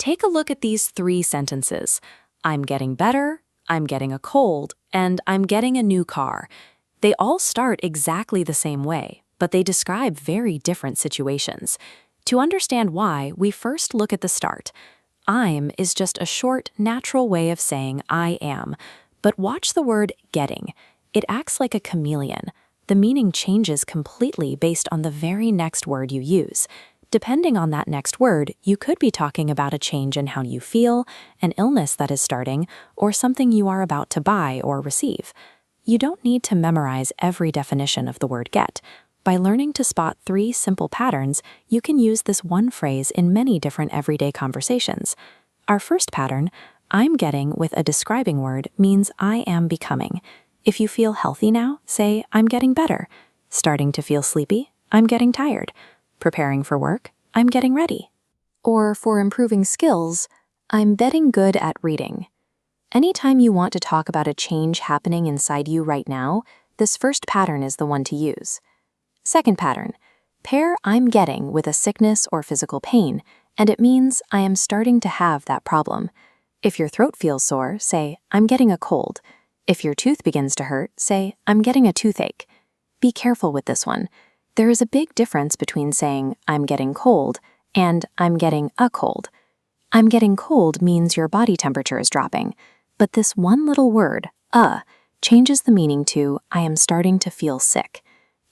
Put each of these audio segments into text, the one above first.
Take a look at these three sentences. I'm getting better, I'm getting a cold, and I'm getting a new car. They all start exactly the same way, but they describe very different situations. To understand why, we first look at the start. I'm is just a short, natural way of saying I am. But watch the word getting. It acts like a chameleon. The meaning changes completely based on the very next word you use. Depending on that next word, you could be talking about a change in how you feel, an illness that is starting, or something you are about to buy or receive. You don't need to memorize every definition of the word get. By learning to spot three simple patterns, you can use this one phrase in many different everyday conversations. Our first pattern, I'm getting with a describing word, means I am becoming. If you feel healthy now, say, I'm getting better. Starting to feel sleepy, I'm getting tired. Preparing for work, I'm getting ready. Or for improving skills, I'm getting good at reading. Anytime you want to talk about a change happening inside you right now, this first pattern is the one to use. Second pattern, pair I'm getting with a sickness or physical pain, and it means I am starting to have that problem. If your throat feels sore, say, I'm getting a cold. If your tooth begins to hurt, say, I'm getting a toothache. Be careful with this one. There is a big difference between saying, I'm getting cold, and I'm getting a cold. I'm getting cold means your body temperature is dropping, but this one little word, changes the meaning to, I am starting to feel sick.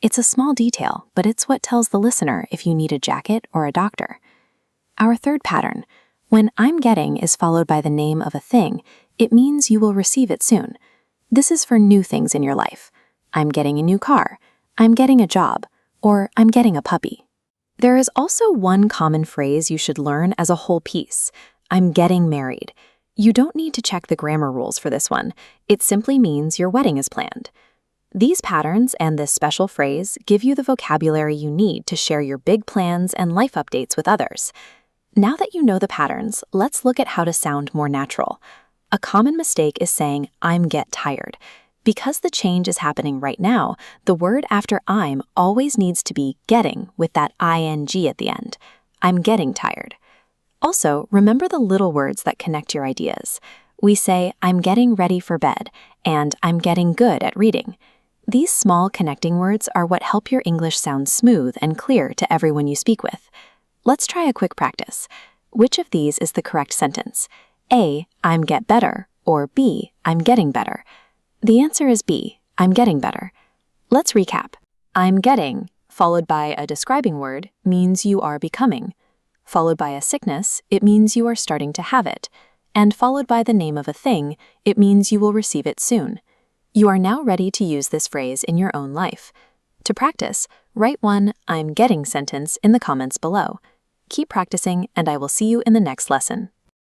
It's a small detail, but it's what tells the listener if you need a jacket or a doctor. Our third pattern, when I'm getting is followed by the name of a thing, it means you will receive it soon. This is for new things in your life. I'm getting a new car, I'm getting a job, or I'm getting a puppy. There is also one common phrase you should learn as a whole piece. I'm getting married. You don't need to check the grammar rules for this one. It simply means your wedding is planned. These patterns and this special phrase give you the vocabulary you need to share your big plans and life updates with others. Now that you know the patterns, let's look at how to sound more natural. A common mistake is saying, I'm get tired. Because the change is happening right now, the word after I'm always needs to be getting with that ing at the end. I'm getting tired. Also, remember the little words that connect your ideas. We say, I'm getting ready for bed, and I'm getting good at reading. These small connecting words are what help your English sound smooth and clear to everyone you speak with. Let's try a quick practice. Which of these is the correct sentence? A, I'm get better, or B, I'm getting better. The answer is B, I'm getting better. Let's recap. I'm getting, followed by a describing word, means you are becoming. Followed by a sickness, it means you are starting to have it. And followed by the name of a thing, it means you will receive it soon. You are now ready to use this phrase in your own life. To practice, write one I'm getting sentence in the comments below. Keep practicing, and I will see you in the next lesson.